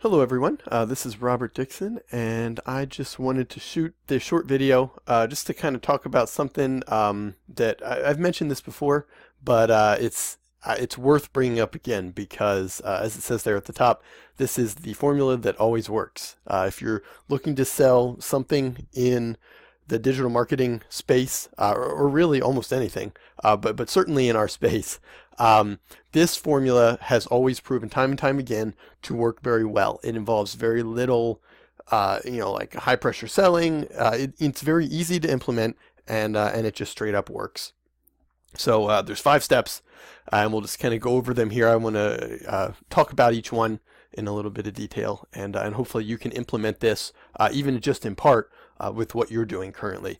Hello everyone, this is Robert Dixon, and I just wanted to shoot this short video just to kind of talk about something that I've mentioned this before, but it's worth bringing up again because, as it says there at the top, this is the formula that always works. If you're looking to sell something in the digital marketing space, or really almost anything, but certainly in our space, this formula has always proven time and time again to work very well. It involves very little, like high pressure selling. It's very easy to implement, and it just straight up works. So there's 5 steps, and we'll just kind of go over them here. I want to talk about each one in a little bit of detail, and hopefully you can implement this even just in part with what you're doing currently.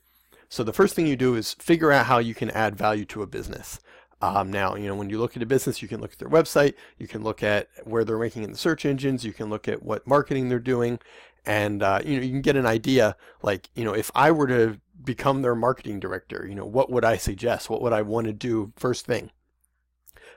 So the first thing you do is figure out how you can add value to a business. Now, when you look at a business, you can look at their website, you can look at where they're ranking in the search engines, you can look at what marketing they're doing, and you can get an idea. Like, if I were to become their marketing director, what would I suggest? What would I want to do first thing?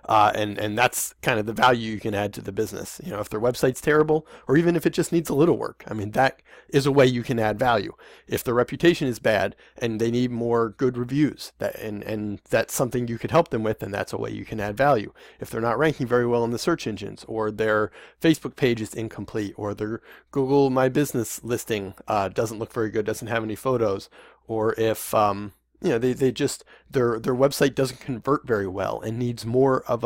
And that's kind of the value you can add to the business. If their website's terrible, or even if it just needs a little work, I mean, that is a way you can add value. If their reputation is bad and they need more good reviews, and that's something you could help them with, then that's a way you can add value. If they're not ranking very well in the search engines, or their Facebook page is incomplete, or their Google My Business listing doesn't look very good, doesn't have any photos, or if they just their website doesn't convert very well and needs more of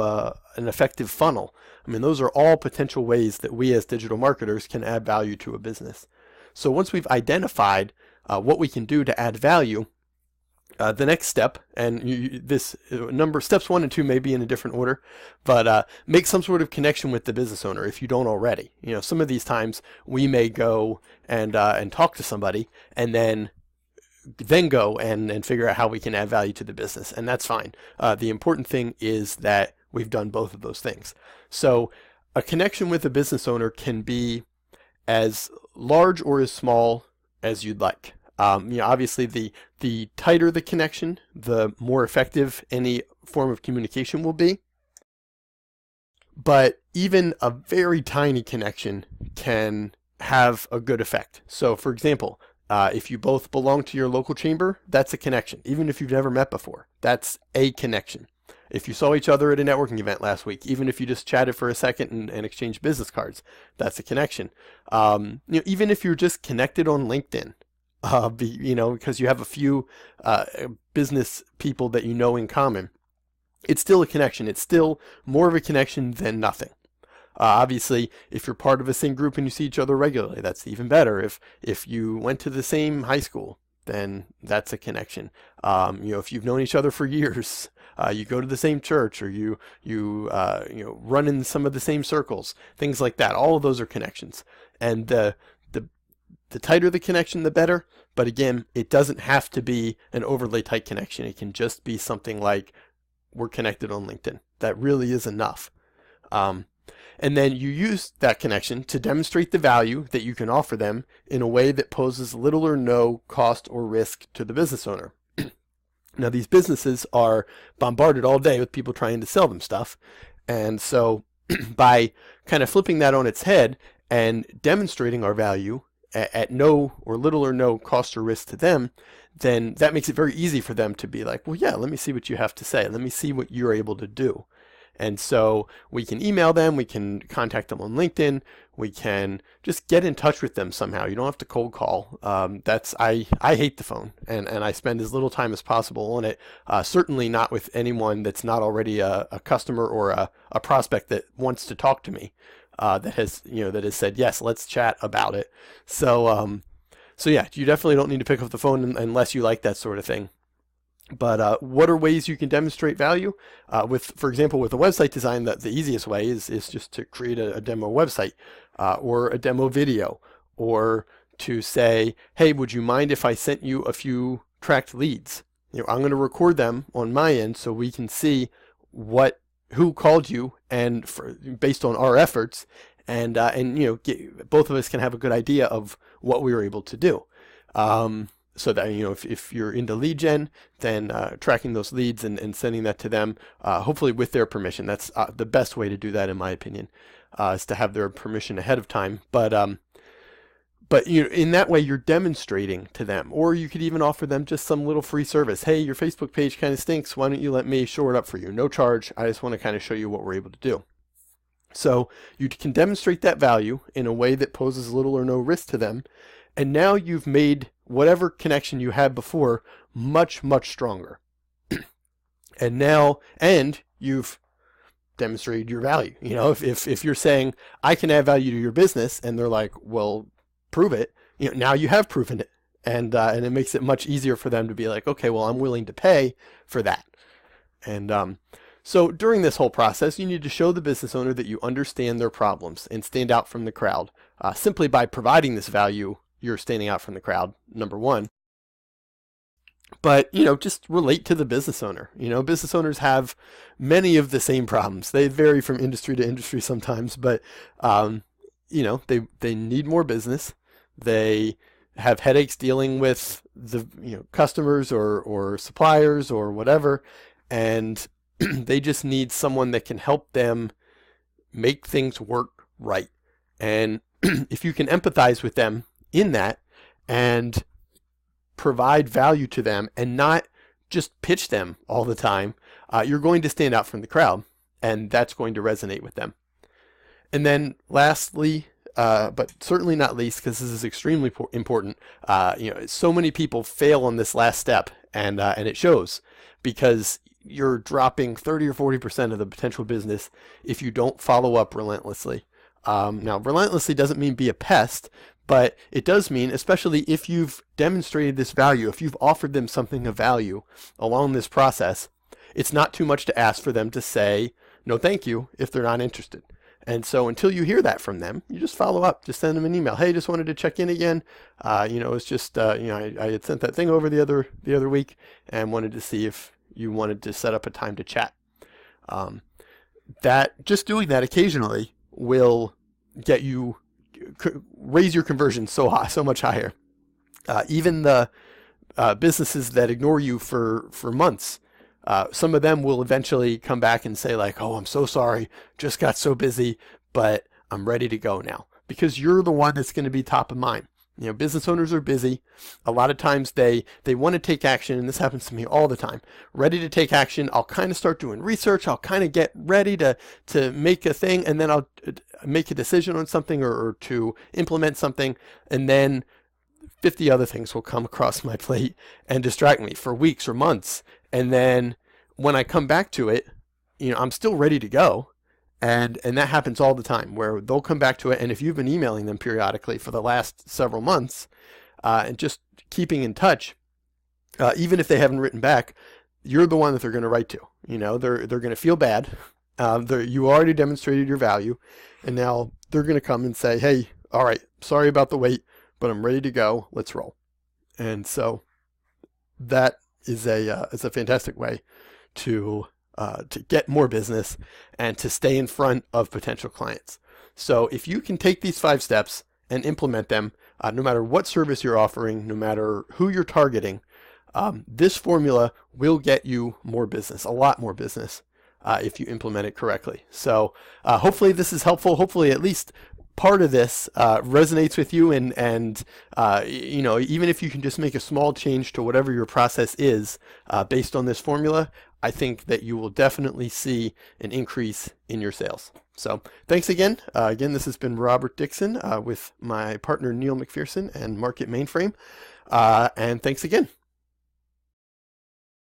an effective funnel. I mean, those are all potential ways that we as digital marketers can add value to a business. So once we've identified what we can do to add value, the next step, and this steps 1 and 2 may be in a different order, but make some sort of connection with the business owner if you don't already. Some of these times we may go and talk to somebody, and then go and figure out how we can add value to the business, and that's fine. The important thing is that we've done both of those things. So a connection with a business owner can be as large or as small as you'd like. Obviously the tighter the connection, the more effective any form of communication will be. But even a very tiny connection can have a good effect. So for example, if you both belong to your local chamber, that's a connection. Even if you've never met before, that's a connection. If you saw each other at a networking event last week, even if you just chatted for a second and exchanged business cards, that's a connection. Even if you're just connected on LinkedIn, because you have a few business people that you know in common, it's still a connection. It's still more of a connection than nothing. Obviously, if you're part of the same group and you see each other regularly, that's even better. If you went to the same high school, then that's a connection. If you've known each other for years, you go to the same church, or you run in some of the same circles, things like that. All of those are connections, and the tighter the connection, the better. But again, it doesn't have to be an overly tight connection. It can just be something like, we're connected on LinkedIn. That really is enough. And then you use that connection to demonstrate the value that you can offer them in a way that poses little or no cost or risk to the business owner. Now, these businesses are bombarded all day with people trying to sell them stuff. And so by kind of flipping that on its head and demonstrating our value at no or little or no cost or risk to them, then that makes it very easy for them to be like, well, yeah, let me see what you have to say. Let me see what you're able to do. And so we can email them, we can contact them on LinkedIn, we can just get in touch with them somehow. You don't have to cold call. I hate the phone, and I spend as little time as possible on it. Certainly not with anyone that's not already a customer or a prospect that wants to talk to me, that has said, yes, let's chat about it. So yeah, you definitely don't need to pick up the phone unless you like that sort of thing. But what are ways you can demonstrate value? For example, with a website design, the easiest way is just to create a demo website, or a demo video, or to say, hey, would you mind if I sent you a few tracked leads? I'm going to record them on my end so we can see who called you, and based on our efforts, and both of us can have a good idea of what we were able to do. So that, if you're into lead gen, then tracking those leads and sending that to them, hopefully with their permission. That's the best way to do that, in my opinion. is to have their permission ahead of time. But in that way, you're demonstrating to them, or you could even offer them just some little free service. Hey, your Facebook page kind of stinks. Why don't you let me shore it up for you? No charge. I just want to kind of show you what we're able to do. So you can demonstrate that value in a way that poses little or no risk to them. And now you've made whatever connection you had before much, much stronger. and you've demonstrated your value. If you're saying, I can add value to your business, and they're like, well, prove it. Now you have proven it, and it makes it much easier for them to be like, okay, well, I'm willing to pay for that. And so during this whole process, you need to show the business owner that you understand their problems and stand out from the crowd. Simply by providing this value, you're standing out from the crowd, number one. But, just relate to the business owner. Business owners have many of the same problems. They vary from industry to industry sometimes, but, they need more business. They have headaches dealing with the, customers or suppliers or whatever. And they just need someone that can help them make things work right. And if you can empathize with them in that and provide value to them and not just pitch them all the time, you're going to stand out from the crowd, and that's going to resonate with them. And then lastly, but certainly not least, because this is extremely important, so many people fail on this last step, and it shows, because you're dropping 30 or 40% of the potential business if you don't follow up relentlessly. Now, relentlessly doesn't mean be a pest, but it does mean, especially if you've demonstrated this value, if you've offered them something of value along this process, it's not too much to ask for them to say no thank you if they're not interested. And so until you hear that from them, you just follow up. Just send them an email. Hey, just wanted to check in again. It's just, I had sent that thing over the other week and wanted to see if you wanted to set up a time to chat. That just doing that occasionally will get you, raise your conversion so much higher. Even the businesses that ignore you for months, some of them will eventually come back and say like, oh, I'm so sorry, just got so busy, but I'm ready to go now, because you're the one that's going to be top of mind. Business owners are busy. A lot of times they want to take action, and this happens to me all the time. Ready to take action. I'll kind of start doing research. I'll kind of get ready to make a thing, and then I'll make a decision on something or to implement something, and then 50 other things will come across my plate and distract me for weeks or months. And then when I come back to it, I'm still ready to go. And that happens all the time, where they'll come back to it. And if you've been emailing them periodically for the last several months, and just keeping in touch, even if they haven't written back, you're the one that they're going to write to. They're going to feel bad. You already demonstrated your value, and now they're going to come and say, hey, all right, sorry about the wait, but I'm ready to go. Let's roll. And so that is a fantastic way to get more business and to stay in front of potential clients. So if you can take these 5 steps and implement them, no matter what service you're offering, no matter who you're targeting, this formula will get you more business, a lot more business, if you implement it correctly. So hopefully this is helpful. Hopefully at least part of this resonates with you, and even if you can just make a small change to whatever your process is based on this formula, I think that you will definitely see an increase in your sales. So thanks again. Again, this has been Robert Dixon with my partner Neil McPherson and Market Mainframe. And thanks again.